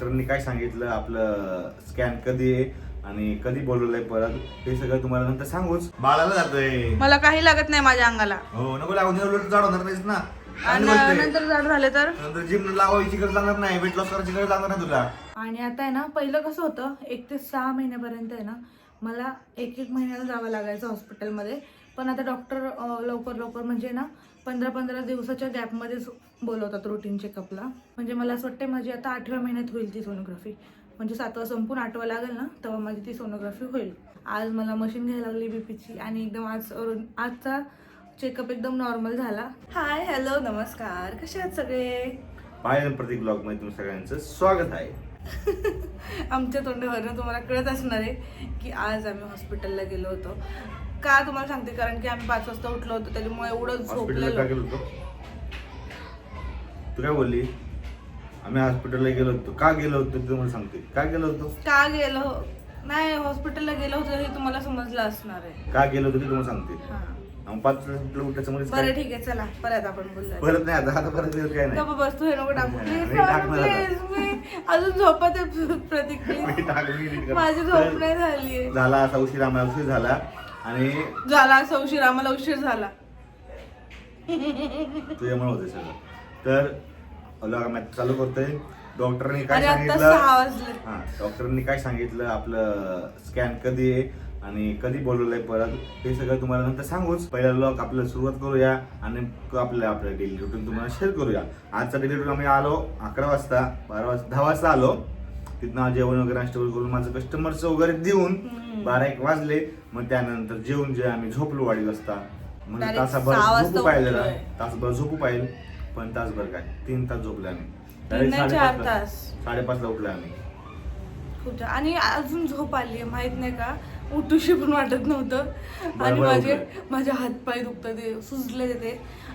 डॉक्टरांनी काय सांगितलं, आपलं स्कॅन कधी आहे आणि कधी बोलवलंय परत, ते सगळं तुम्हाला नंतर सांगूच. बाळाला जातोय, मला काही लागत नाही माझ्या अंगाला. हो नको लागून जाड होणार नाहीस ना. आणि नंतर जाड झाले तर नंतर जिम लावायची गरज लागणार नाही, वेट लॉस करायची गरज लागणार नाही तुला. आणि आता आहे ना, पहिलं कसं होतं 1 ते 6 महिन्यापर्यंत आहे ना मला 1-1 महिन्याला जावं लागायचं हॉस्पिटलमध्ये. पण आता डॉक्टर लवकर म्हणजे ना 15-15 दिवसाच्या गॅपमध्येच बोलवतात रुटीन चेकअपला. म्हणजे मला असं वाटतं माझी आता 8व्या महिन्यात होईल ती सोनोग्राफी. म्हणजे 7वा संपून 8वा लागेल ना तेव्हा माझी ती सोनोग्राफी होईल. आज मला मशीन घ्यायला लागली बीपीची आणि एकदम आजचा चेकअप एकदम नॉर्मल झाला. हाय, हॅलो, नमस्कार, कसे आहात सगळे? पायल प्रतीक ब्लॉग मध्ये तुम्ही सगळ्यांचं स्वागत आहे. आमच्या तोंडावरनं तुम्हाला कळत असणार आहे की आज आम्ही हॉस्पिटलला गेलो होतो. का तुम्हाला सांगते, कारण की आम्ही 5 वाजता उठलो होतो, त्याच्यामुळे एवढं हॉस्पिटलला का झोपलेलो. गेलो होतो? तू काय बोलली? आम्ही हॉस्पिटलला गेलो होतो. का गेलो होतो ते तुम्हाला सांगते. का गेलो होतो? का गेलो नाही, हॉस्पिटलला गेलो होतो हे तुम्हाला समजलं असणार आहे. का गेलो होतो ते तुम्हाला सांगते. हा, आम्ही 5 वाजता उठायचं म्हणजे बरं ठीक आहे, चला परत आपण बोलूया. परत नाही, आता परत काय नाही. गप्प बस, तू हे नको टाकू नाही, प्लीज. नाही, टाकणार आता. प्लीज, मी अजून झोपत आहे प्रतीक, मी प्लीज. टाकली. माझी झोप नाही झाली. झाला असा उशीर, आम्हाला उशीर झाला आणि झाला असा उशीर, आम्हाला उशीर झाला. तुझ्यामुळे होते सगळं. तर मॅच चालू करतोय. डॉक्टरांनी काय आणि आता सांगितलं, 6 वाजले. हा डॉक्टरांनी काय सांगितलं, आपलं स्कॅन कधी आहे आणि कधी बोलवलंय परत, हे सगळं तुम्हाला नंतर सांगूच. पहिला ब्लॉग आपल्याला सुरुवात करूया आणि आपल्या डेली रुटीन तुम्हाला शेअर करूया. आजचा डेली रुटीन आम्ही आलो 11 वाजता, 10 वाजता आलो. तिथनं जेवण वगैरे नाश्ता वगैरे करून माझं कस्टमरचं वगैरे देऊन 12-1 वाजले. मग त्यानंतर जेवून जे आम्ही झोपलो 2:30 वाजता. म्हणजे Direct 6 तासाभर वाजता झोपू पाहिजे, उठलोय. तासभर झोपू पाहिजे. पण तासभर काय 3 तास झोपले आम्ही. 3-4 तास. 5:30ला उठलो आम्ही. खूप आणि अजून झोप आली, माहित नाही का, उठूशी पण वाटत नव्हतं. आणि बरोबर माझे हातपाय दुखतात, ते सुजले ते,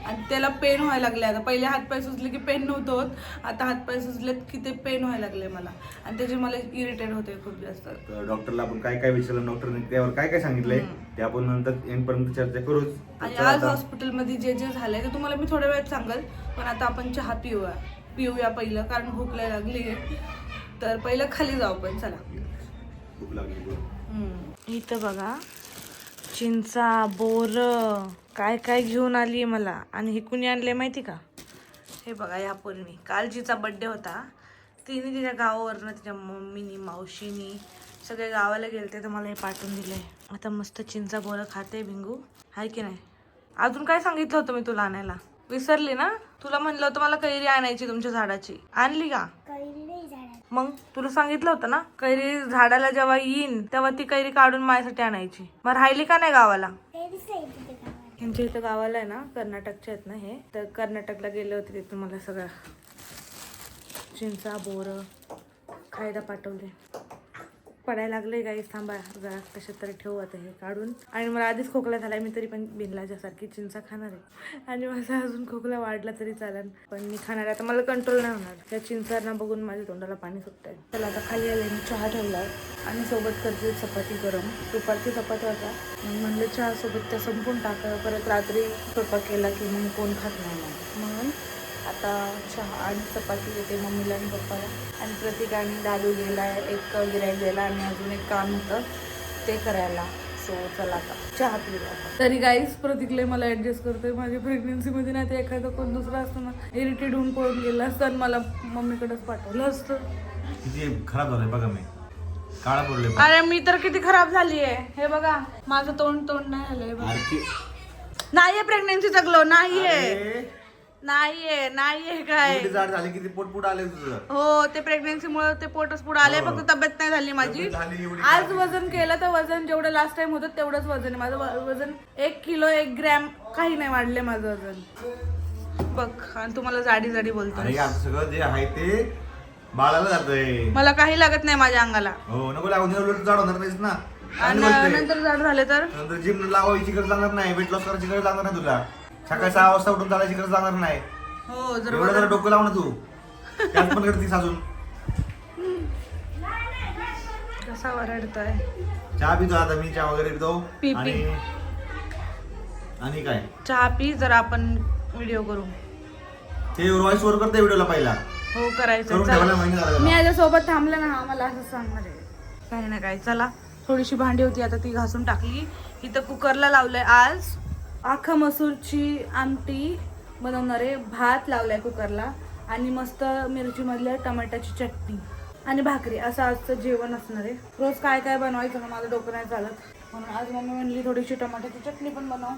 आणि त्याला पेन व्हायला लागले. आता पहिले हातपाय सुजले की पेन नव्हतं होत, आता हातपाय सुजलेत की ते पेन व्हायला लागले मला, आणि त्याचे मला इरिटेट होते खूप जास्त. डॉक्टरला आपण काय काय विचारलं, डॉक्टरने त्यावर काय काय सांगितलंय ते आपण नंतर एंडपर्यंत चर्चा करूच. आणि आज हॉस्पिटलमध्ये जे जे झालंय ते तुम्हाला मी थोड्या वेळात सांगेल. पण आता आपण चहा पिऊया पहिलं, कारण भूक लय लागली आहे. तर पहिलं खाली जाऊ, पण चला. भूक लागली. इथं बघा, चिंचा, बोर, काय काय घेऊन आली मला. आणि हे कुणी आणले माहिती का? हे बघा, या पोरीने, काल जिचा बड्डे होता तिने तिच्या गावावरनं, तिच्या मम्मीनी, मावशीनी सगळे गावाला गेलते, तर मला हे पाठवून दिले. आता मस्त चिंचा बोरं खाते भिंगू, हाय की नाही? अजून काय सांगितलं होतं मी तुला आणायला? विसरली ना? तुला म्हणलं होतं मला कैरी आणायची तुमच्या झाडाची, आणली का? मग तुला सांगितलं होतं ना, कैरी झाडाला जेव्हा येईन तेव्हा ती कैरी काढून माझ्यासाठी आणायची. मग राहिली का नाही गावाला? यांच्या इथं गावाला आहे ना, कर्नाटकचे आहेत ना हे, तर कर्नाटकला गेले होते, तिथून मला सगळं चिंचा बोरं खायला पाठवले. पडायला लागले गाई, थांबा जरा कशात तरी ठेवू आता हे काढून. आणि मला आधीच खोकला झालाय, मी तरी पण बिनलाजासारखी चिंचा खाणार आहे. आणि माझा अजून खोकला वाढला तरी चालेल, पण मी खाणार आहे. आता मला कंट्रोल नाही होणार, त्या चिंचांना बघून माझ्या तोंडाला पाणी सुटत आहे. चला आता खाली आले, मी चहा ठेवला आहे आणि सोबत करते चपाती गरम. दुपारची चपाती होता, म्हणलं चहा सोबत त्या संपून टाका, परत रात्री स्वयंपाक केला की मग कोण खात नाही म्हणून आता चहा आणि चपाती देते मम्मीला आणि पप्पाला. आणि प्रतीक आणि दादू गेला, एक गिराईक गेला आणि अजून एक काम होतं ते करायला. सो चला आता चहा पिऊया. तरी गाईस, प्रतीकले मला ॲडजस्ट करतोय. माझ्या प्रेग्नेन्सीमध्ये नाही तर एखादं कोण दुसरं असतं ना, इरिटेट होऊन पळून गेलं असतं आणि मला मम्मीकडेच पाठवलं असतं. किती खराब झालंय बघा, मी काळा पडले. अरे मी तर किती खराब झाली आहे, हे बघा माझं तोंड नाही आलंय. नाहीये प्रेग्नेन्सीचा ग्लो, नाहीये काय जाड झाली, किती पोट आले तुझं. हो, ते प्रेग्नेन्सीमुळे ते पोटच पुढे आले, फक्त तब्येत नाही झाली माझी. आज वजन केलं तर वजन जेवढं लास्ट टाइम होतं तेवढंच वजन आहे माझं. वजन 1 किलो 1 ग्रॅम काही नाही वाढले माझं वजन बघ. आणि तुम्हाला जाडी बोलतो. सगळं जे आहे ते बाळाला जातंय, मला काही लागत नाही माझ्या अंगाला. हो नको लागून जाड होणार नाहीस ना. आणि नंतर जाड झाले तर नंतर जिम लावायची गरज लागणार नाही, वेट लॉस करायची गरज लागणार नाही तुला. सकाळी 6 वाजता उठून चालायची गरज लागणार नाही. हो, जर डोकं लाव ना तू, त्यात पण करतीस अजून. कसा वरडतोय. चहा पितो आता मी, चहा वगैरे पितो. पी. आणि काय चहा पी, जरा आपण व्हिडिओ करू. ते व्हॉइस ओव्हर करते व्हिडिओला पहिला. हो करायचं. करून ठेवायला महिना झाला. मी याच्यासोबत थांबले ना आम्हाला असं सांगणार आहे काही ना काही. चला थोडीशी भांडी होती आता ती घासून टाकली. इथं कुकरला लावलंय आज आखा मसूरची आमटी बनवणार आहे. भात लावलाय कुकरला आणि मस्त मिरची मधल्या टमाट्याची चटणी आणि भाकरी असं आजचं जेवण असणार आहे. रोज काय काय बनवायचं ना माझं डोकं नाही चालत, म्हणून आज मम्मी म्हणली थोडीशी टमाट्याची चटणी पण बनव.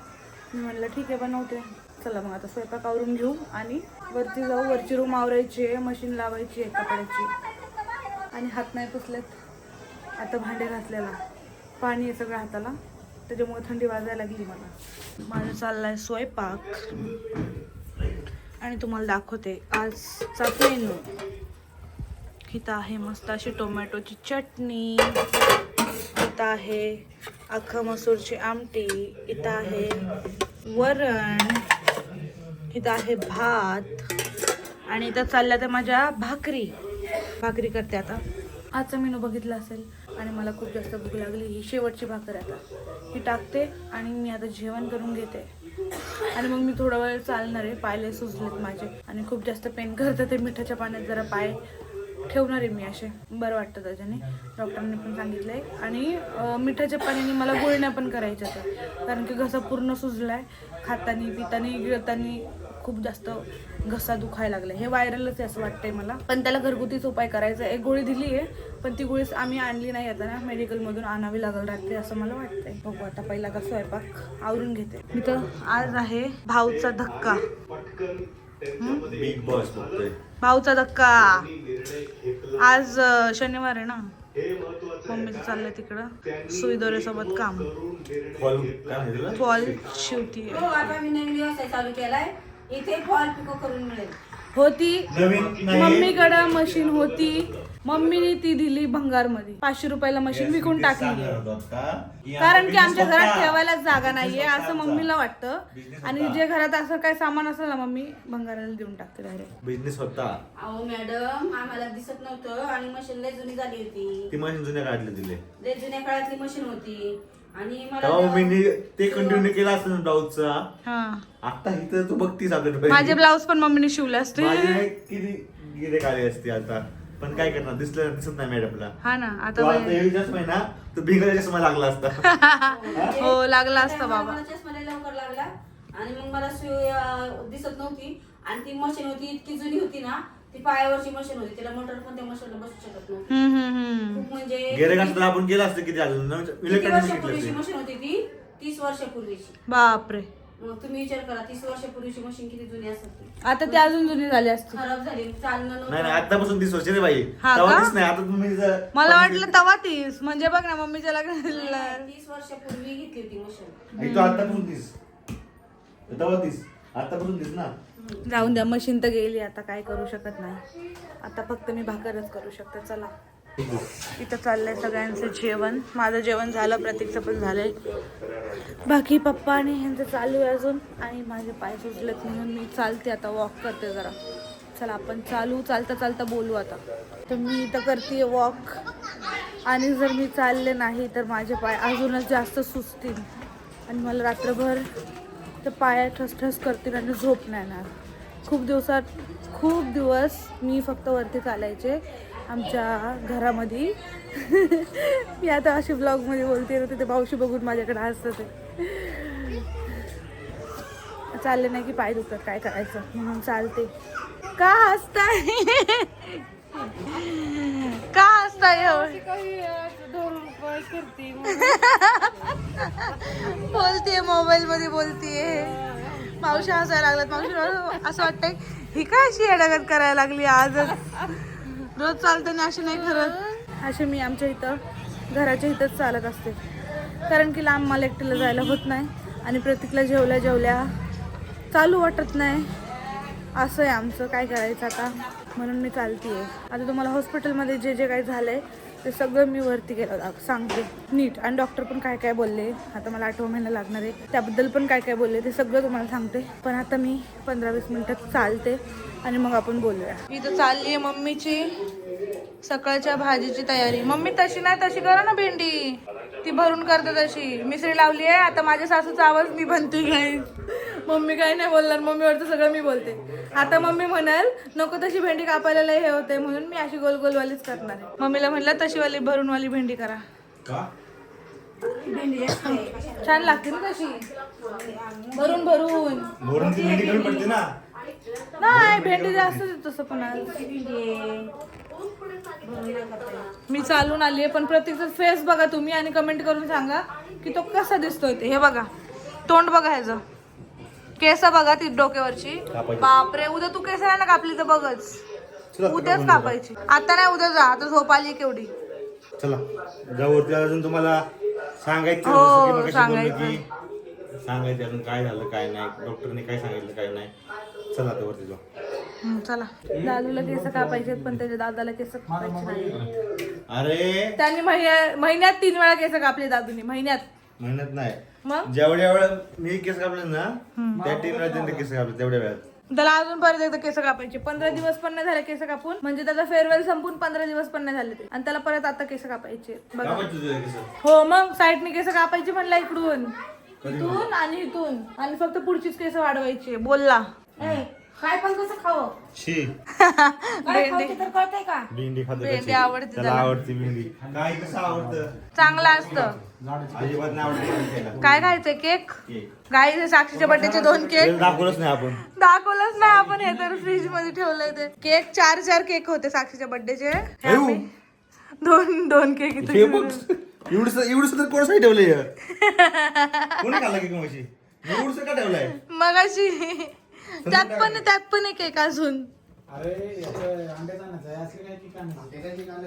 मी म्हणलं ठीक आहे बनवते. चला मग आता स्वयंपाक आवरून घेऊ आणि वरती जाऊ. वरची रूम आवरायची आहे, मशीन लावायची आहे कपड्याची आणि हात नाही पुसलेत. आता भांडे घासलेला पाणी आहे सगळं हाताला, त्याच्यामुळे थंडी वाजायला लागली मला. माझं चाललाय स्वयंपाक आणि तुम्हाला दाखवते आजचा मेनू. इथं आहे मस्त अशी टोमॅटोची चटणी, इथं आहे अख्खा मसूरची आमटी, इथं आहे वरण, इथं आहे भात आणि इथं चालल्या तर माझ्या भाकरी भाकरी करते. आता आजचा मेनू बघितला असेल आणि मला खूप जास्त भूक लागली. ही शेवटची भाकर आता ही टाकते आणि मी आता जेवण करून घेते आणि मग मी थोडा वेळ चालणार आहे. पायले सुजलेत माझे आणि खूप जास्त पेन करतं ते. मिठाच्या पाण्यात जरा पाय ठेवणार आहे मी, असे बरं वाटतं त्याच्याने, डॉक्टरांनी पण सांगितलंय. आणि मिठाच्या पाण्याने मला गुळण्या पण करायच्या होत्या कारण की घसा पूर्ण सुजलाय. खातानी पितानी गिळतानी खूप जास्त घसा दुखायला लागलाय. हे व्हायरलच आहे असं वाटतंय मला, पण त्याला घरगुतीच उपाय करायचा. एक गोळी दिली आहे पण ती गोळी आम्ही आणली नाही आता ना, मेडिकलमधून आणावी लागेल रात्री असं मला वाटतंय. बघू आता पहिला का स्वयंपाक आवरून घेते. इथं आज आहे भाऊचा धक्का. बिग बॉस बघतोय. भाऊचा धक्का आज शनिवार आहे ना, मम्मीचं चाललंय तिकडं सुई दोऱ्यासोबत काम. फॉल शिवती आता मी नवीन व्यवसाय चालू केलाय. इथे फॉल पिको करून मिळेल. होती नवीन नाही. मम्मीकडं मशीन होती, मम्मीने ती दिली भंगारमध्ये. 500 रुपयाला मशीन विकून टाकली कारण की आमच्या घरात ठेवायला जागा नाहीये असं मम्मीला वाटतं. आणि जे घरात असं काय सामान असेल ना मम्मी भंगाराला देऊन टाकते डायरेक्ट. बिझनेस होता. अहो मॅडम आम्हाला दिसत नव्हतं आणि मशीन लय जुनी झाली होती. ती मशीन जुन्या काढले दिले. लय जुन्या काळातली मशीन होती आणि तेव्हा मम्मीने ते कंटिन्यू केलं असतं ना ब्लाऊजचा. हा आता इथं तू बघतीस आपल्या माझे ब्लाऊज पण मम्मीने शिवले असते. माझे किती गिरे काढले असते आता, पण काय करणार, दिसत नाही मॅडमला. हा ना तो आता आता एवढी चष्मा आहे ना, तो भिंगाचा चष्मा लागला असता. हो लागला असता बाबा. मला चष्मा लय लवकर लागला आणि मग मला सुई दिसत नव्हती आणि ती मशीन होती इतकी जुनी होती ना, ती पायावरची मशीन होती. तिला मोटर पण त्या मशीनला बसू शकत नव्हती. खूप म्हणजे गेरे घासला आपण केलं असतं किती अजून किती इलेक्ट्रॉनिक वर्षापूर्वीची शिकले. मशीन होती ती? 30 वर्षापूर्वीची. बापरे, मग तुम्ही विचार करा 30 वर्षापूर्वीची मशीन किती जुनी असेल. आता ते अजून जुनी झाली असती. खराब झाली, चालणं नाही नव्हतं. नाही, आतापासून 30 वर्ष रे बाई. हा तेव्हा का? दिस नाही आता तुम्ही मला वाटलं तवा 30 म्हणजे बघ ना मम्मीच्या लग्नाला. 30 वर्षापूर्वी घेतली होती मशीन. आणि तो आतापासून 30 तेव्हा 30 आतापासून 30 ना. जाऊन द्या, मशीन तर गेली आता काय करू शकत नाही. आता फक्त मी भाकरच करू शकते. चला इथं चाललंय सगळ्यांचं जेवण. माझं जेवण झालं, प्रतीकचं पण झालंय. बाकी पप्पा आणि ह्यांचं चालू आहे अजून आणि माझे पाय सुजलेत म्हणून मी चालते आता, वॉक करते जरा. चला आपण चालता चालता बोलू आता. तर मी इथं करते वॉक आणि जर मी चालले नाही तर माझे पाय अजूनच जास्त सुजतील आणि मला रात्रभर तर पाया ठसठस करतील आणि झोप नाही येणार. खूप दिवस मी फक्त वरती चालायचे आमच्या घरामध्ये. मी आता अशी ब्लॉगमध्ये बोलते ना, ते मावशी बघून माझ्याकडे हसतं. ते चालले नाही की पाय दुखतात, काय करायचं म्हणून चालते. का हसताय का हसताय बोलतीये मोबाईल मध्ये बोलतीये. मावशी हसायला लागलात. मावशी असं वाटतंय ही काय अशी अडगत करायला लागली आजच. रोज चालताना अशी नाही करत. असे मी आमच्या इथं घराच्या इथंच चालत असते कारण की लांब मला एकटीला जायला होत नाही आणि प्रतीकला जेवल्या चालू वाटत नाही. असं आहे आमचं, काय करायचं आता, म्हणून मी चालतीये. आता तुम्हाला हॉस्पिटलमध्ये जे काही झालंय ते सगळं मी वरती गेलं सांगते नीट. आणि डॉक्टर पण काय काय बोलले, आता मला 8 महिना लागणार आहे त्याबद्दल पण काय काय बोलले ते सगळं तुम्हाला सांगते. पण आता मी 15-20 मिनिटात चालते आणि मग आपण बोलूया. इथं चालली आहे मम्मीची सकाळच्या भाजीची तयारी. मम्मी तशी नाही, तशी करा ना भेंडी, ती भरून करते तशी. मिसळी लावली आहे. आता माझ्या सासूचा आवाज मी बनते काय, मम्मी काय नाही बोलणार, मम्मीवरचं सगळं मी बोलते. आता मम्मी म्हणाल नको तशी भेंडी कापायला लय हे होते म्हणून मी अशी गोल गोलवालीच करणार आहे. मम्मीला म्हणलं तशी वाली भरून वाली भेंडी करा. का भेंडी जास्त आहे. छान लागते ना तशी भरून भरून. भरून ती भेंडी कमी पडते ना. नाही भेंडी जास्त तसं पण आज. भेंडी आहे. भरून नाही करता येत. मी चालून आली आहे पण प्रत्येकचा फेस बघा तुम्ही आणि कमेंट करून सांगा की तो कसा दिसतोय ते. हे बघा तोंड बघा ह्याचं, केस बघा ती डोक्यावरची. कापायची. बापरे उद्या तू केस नाही ना कापली तर बघच. चला, उद्याच कापून कापायची. आता नाही उद्या जा, आता झोप आली केवढी. चला जाऊवरती अजून तुम्हाला सांगायचं हो, जसं की मगाशी सांगायचं. बोललो की सांगायचं अजून काय झालं काय नाही, डॉक्टरने काय सांगितलं काय नाही. चला आता वरती जाऊ. चला दादूला केस कापायचे पण त्याच्या दादाला केस कापायचे नाही. अरे त्यांनी महिन्यात 3 वेळा केस कापले दादूने महिन्यात. मेहनत नाही, मग जेवढ्या वेळा मी केस कापले ना त्या 3 वेळा त्यांनी केस कापले तेवढ्या वेळात. त्याला अजून परत एकदा केस कापायचे. 15 दिवस पण नाही झाले केस कापून, म्हणजे त्याचा फेअरवेल संपून 15 दिवस पण नाही झाले ते. आणि त्याला परत आता केस कापायचे बघा. कापायचं तुझे केस. हो मग साईडने केस कापायचे म्हणला इकडून इथून आणि इथून आणि फक्त पुढचीच केस वाढवायची. बोलला काय पण कसं खावं शी काय खावते तर कळतंय का. भेंडी खातो भेंडी कशी? आवडते त्याला त्याला. आवडते भेंडी. काय कसं आवडतं? चांगलं असतं. अजिबात नाही आवडते. काय खायचंय केक. गाई साक्षीच्या बर्थडेचे 2 केक दाखवलंच नाही आपण. दाखवलंच नाही आपण. हे तर फ्रीज मध्ये ठेवलंय ते केक. 4 केक होते साक्षीच्या बर्थडेचे. दोन केक हे बघ एवढं तर कोणासाठी ठेवलंय? कोणी खाल्ला की कमाशी एवढं का ठेवलंय? मग अशी त्यात पण एक केक अजून.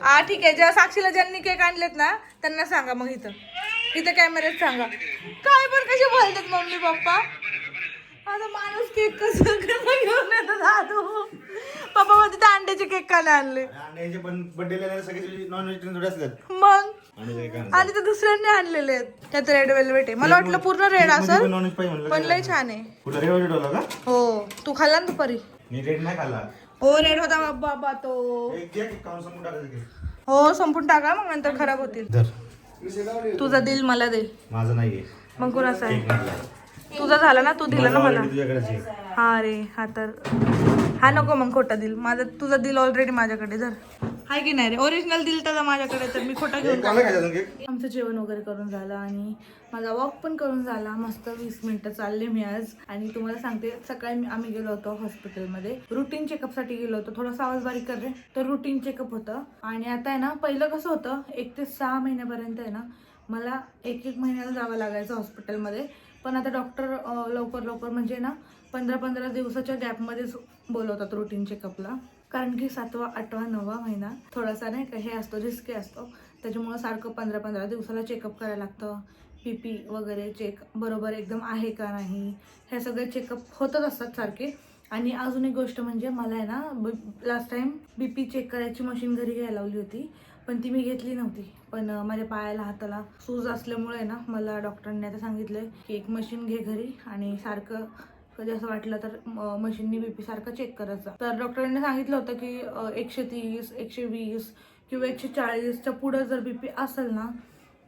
हा ठीक आहे. जेव्हा साक्षीला ज्यांनी केक आणलेत ना त्यांना सांगा. मग इथं कॅमेऱ्यात सांगा. काय पण कसे बोलतात मम्मी पप्पा. आता माणूस केक कसं घेऊन येतो दादू. पप्पा मध्ये त्या अंड्याचे केक का नाही आणले. अंड्याचे पण बर्थडेला सगळे नॉन व्हेजिटेरियन थोडे असतात. मग अंड्याचे काय आणि ते दुसऱ्यांनी आणलेले आहेत. त्यात रेड वेल्वेट आहे. मला वाटलं पूर्ण रेड असेल नॉनव्हेज पाहिजे म्हणलं. पण लय छान आहे. कुठं रेड ठेवला का? हो तू खाल्ला ना दुपारी. मी रेड नाही खाल्ला. हो रेड होता बाबा तो. एक घे काउंट समोर टाकायचं घे. हो संपून टाका मग नंतर खराब होतील. धर तुझा दिल मला दे. माझं नाहीये मग कुणाचा आहे. केक नाही. तुझा झाला ना तू दिला ना मला. तुझ्याकडेच आहे. हा रे हा तर हा नको मग खोटा दिल. माझा तुझा दिल ऑलरेडी माझ्याकडे. जर हाय की नाही रे ओरिजिनल दिल त्याचा माझ्याकडे तर मी खोटा घेऊन कोणाला खायचं अजून केक? आमचं जेवण वगैरे करून झालं आणि माझा वॉक पण करून झाला. मस्त 20 मिनिटं चालले मी आज. आणि तुम्हाला सांगते सकाळी आम्ही गेलो होतो हॉस्पिटलमध्ये रुटीन चेकअपसाठी गेलो होतो. थोडासा आवाज बारीक कर रे. तर रुटीन चेकअप होतं. आणि आता आहे ना पहिलं कसं होतं 1 ते 6 महिन्यापर्यंत आहे ना मला 1 महिन्याला जावं लागायचं हॉस्पिटलमध्ये. पण आता डॉक्टर लवकर म्हणजे ना 15 दिवसाच्या गॅपमध्येच बोलवतात रुटीन चेकअपला. कारण की 7वा 8वा 9वा महिना थोडासा नाही का हे असतो रिस्की असतो. त्याच्यामुळं सारखं 15 दिवसाला चेकअप करायला लागतं. PP वगैरे चेक बरोबर एकदम आहे का नाही हे सगळे चेकअप होतच असतात सारखे. आणि अजून एक गोष्ट म्हणजे मला आहे ना लास्ट टाइम BP चेक करायची मशीन घरी घ्यायला लावली होती पण ती मी घेतली नव्हती. पण माझ्या पायाला हाताला सूज असल्यामुळे ना मला डॉक्टरांनी आता सांगितलंय की एक मशीन घे घरी आणि सारखं कधी असं वाटलं तर मशीननी BP सारखं चेक करायचं. तर डॉक्टरांनी सांगितलं होतं की 130 120 किंवा 140च्या पुढं जर BP असेल ना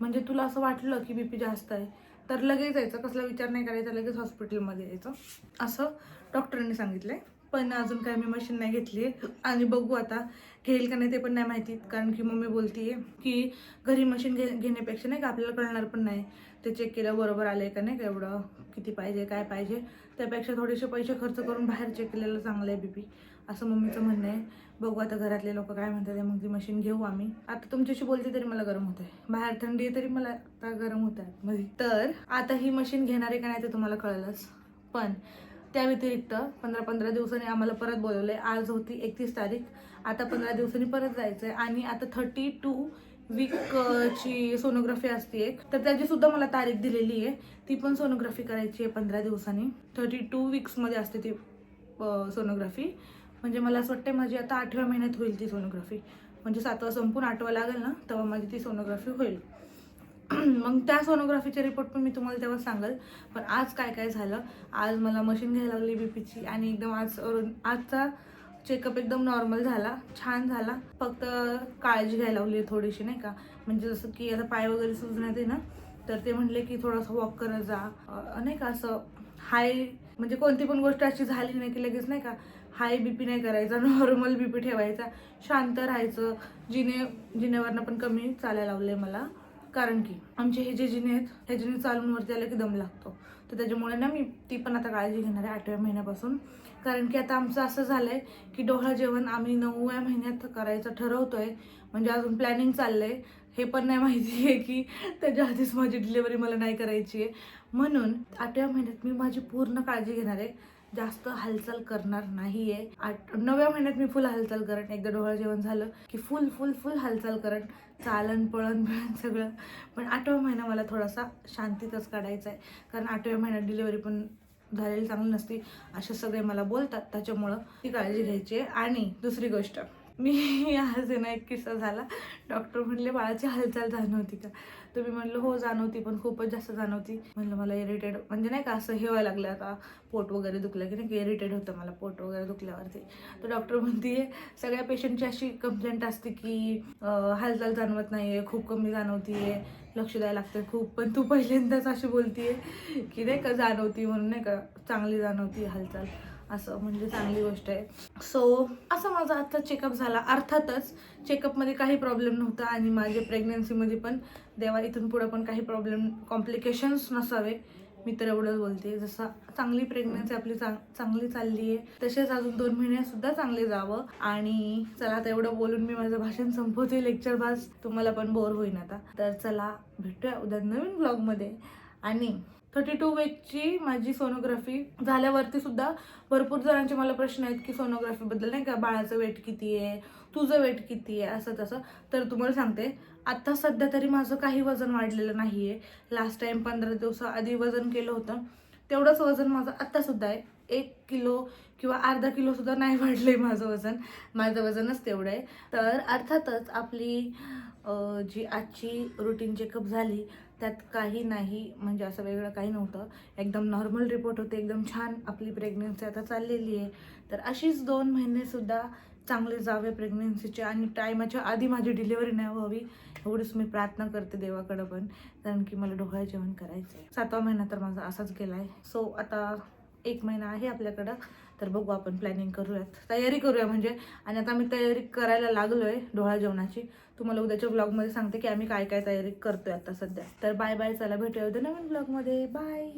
म्हणजे तुला असं वाटलं की BP जास्त आहे तर लगेच यायचं. कसला विचार नाही करायचा, लगेच हॉस्पिटलमध्ये यायचं असं डॉक्टरांनी सांगितलंय. पण अजून काय मी मशीन नाही घेतली आणि बघू आता घेईल का नाही ते पण नाही माहिती. कारण की मम्मी बोलतीये की घरी मशीन घेण्यापेक्षा नाही का आपल्याला कळणार पण नाही ते चेक केलं बरोबर आलंय का नाही का एवढं किती पाहिजे काय पाहिजे त्यापेक्षा थोडेसे पैसे खर्च करून बाहेर चेक केलेलं चांगलं आहे BP असं मम्मीचं म्हणणं आहे. बघू आता घरातले लोक काय म्हणतात मग ती मशीन घेऊ आम्ही. आता तुमच्याशी बोलते तरी मला गरम होत आहे. बाहेर थंडी आहे तरी मला आता गरम होत आहे मध्ये. तर आता ही मशीन घेणार आहे का नाही ते तुम्हाला कळलंच. पण त्या व्यतिरिक्त 15 दिवसांनी आम्हाला परत बोलवलंय. आज होती 31 तारीख. आता 15 दिवसांनी परत जायचं आहे. आणि आता 32 वीकची सोनोग्राफी असते एक तर त्याची सुद्धा मला तारीख दिलेली आहे. ती पण सोनोग्राफी करायची आहे 15 दिवसांनी. 32 वीक्समध्ये असते ती सोनोग्राफी. म्हणजे मला असं वाटतं माझी आता 8व्या महिन्यात होईल ती सोनोग्राफी. म्हणजे 7वा संपून 8वा लागेल ना तेव्हा माझी ती सोनोग्राफी होईल. मग त्या सोनोग्राफीचे रिपोर्ट पण मी तुम्हाला तेव्हा सांगेल. पण आज काय झालं आज मला मशीन घ्यायला लागली BPची आणि एकदम आजचा चेकअप एकदम नॉर्मल झाला छान झाला. फक्त काळजी घ्यायला लावली थोडीशी नाही का. म्हणजे जसं की आता पाय वगैरे सुजण्यात आहे ना तर ते म्हणले की थोडंसं वॉक करत जा नाही का. असं हाय म्हणजे कोणती पण गोष्ट अशी झाली नाही की लगेच नाही का हाय बीपी नाही करायचा, नॉर्मल बीपी ठेवायचा, शांत राहायचं. जिनेवरनं पण कमी चालायला लावलंय मला, कारण की आमचे हे जे जिने आहेत हे जिने चालून वरती आले की दम लागतो. तर त्याच्यामुळे ना मी ती पण आता काळजी घेणार आहे 8व्या महिन्यापासून. कारण की आता आमचं असं झालंय की डोहाळ जेवण आम्ही 9व्या महिन्यात करायचं ठरवतोय. म्हणजे अजून प्लॅनिंग चाललंय. हे पण नाही माहिती आहे की त्याच्या आधीच माझी डिलिव्हरी मला नाही करायची आहे. म्हणून 8व्या महिन्यात मी माझी पूर्ण काळजी घेणार आहे. जास्त हालचाल करणार नाहीये. 9व्या महिन्यात मी फुल हालचाल करेन. एकदा डोहाळ जेवण झालं की फुल फुल फुल हालचाल करेन, चालन पळण बिळण सगळं. पण 8वा महिना मला थोडासा शांतीतच काढायचा आहे. कारण 8व्या महिन्यात डिलिव्हरी पण झालेली चांगली नसती असे सगळे मला बोलतात. त्याच्यामुळं ती काळजी घ्यायची आहे. आणि दुसरी गोष्ट, मी आज आहे ना एक किस्सा झाला. डॉक्टर म्हणले बाळाची हालचाल जाणवती का? तर मी म्हणलं हो जाणवती, पण खूपच जास्त जाणवती. म्हणलं मला इरिटेड, म्हणजे नाही का असं हे व्हायला लागलं आता, पोट वगैरे दुखलं की नाही की इरिटेड होतं मला पोट वगैरे दुखल्यावरती. तर डॉक्टर म्हणते सगळ्या पेशंटची अशी कंप्लेंट असते की हालचाल जाणवत नाहीये, खूप कमी जाणवतीये, लक्ष द्यायला लागतं खूप. पण तू पहिल्यांदाच अशी बोलतीये की नाही का जाणवती, म्हणून नाही का चांगली जाणवती हालचाल, असं म्हणजे चांगली गोष्ट आहे. सो असं माझा आजचा चेकअप झाला. अर्थातच चेकअपमध्ये काही प्रॉब्लेम नव्हता आणि माझ्या प्रेग्नन्सीमध्ये पण देवा इथून पुढे पण काही प्रॉब्लेम कॉम्प्लिकेशन्स नसावे, मी तर एवढंच बोलते. जसं चांगली प्रेग्नन्सी आपली चांगली चालली आहे, तसेच अजून 2 महिने सुद्धा चांगले जावं. आणि चला आता एवढं बोलून मी माझं भाषण संपवते. लेक्चर बास तुम्हाला पण बोर होईन आता. तर चला भेटूया उद्या नवीन ब्लॉगमध्ये. आणि 32 वीकची माझी सोनोग्राफी झाल्यावरती सुद्धा भरपूर जणांचे मला प्रश्न आहेत की सोनोग्राफीबद्दल, नाही का, बाळाचं वेट किती आहे, तुझं वेट किती आहे, असं तसं. तर तुम्हाला सांगते, आत्ता सध्या तरी माझं काही वजन वाढलेलं नाही आहे. लास्ट टाईम 15 दिवसाआधी वजन केलं होतं, तेवढंच वजन माझं आत्तासुद्धा आहे. 1 किलो किंवा अर्धा किलो सुद्धा नाही वाढलं आहे माझं वजन. माझं वजनच तेवढं आहे. तर अर्थातच आपली जी आजची रुटीन चेकअप झाली त्यात काही नाही, म्हणजे असं वेगळं काही नव्हतं. एकदम नॉर्मल रिपोर्ट होते, एकदम छान आपली प्रेग्नन्सी आता चाललेली आहे. तर अशीच 2 महिनेसुद्धा चांगले जावे प्रेग्नन्सीचे आणि टायमाच्या आधी माझी डिलिव्हरी नाही व्हावी एवढीच मी प्रार्थना करते देवाकडं पण. कारण की मला डोहाळे जेवण करायचं आहे. 7वा महिना तर माझा असाच गेला आहे. सो आता 1 महिना आहे आपल्याकडं. तर बघू आपण प्लॅनिंग करूयात, तयारी करूया म्हणजे. आणि आता आम्ही तयारी करायला लागलो आहे डोहाळे जेवणाची. तुम्हाला उद्याच्या ब्लॉगमध्ये सांगते की आम्ही काय काय तयारी करतोय आता सध्या. तर बाय बाय, चला भेटूया उद्या नवीन ब्लॉगमध्ये. बाय.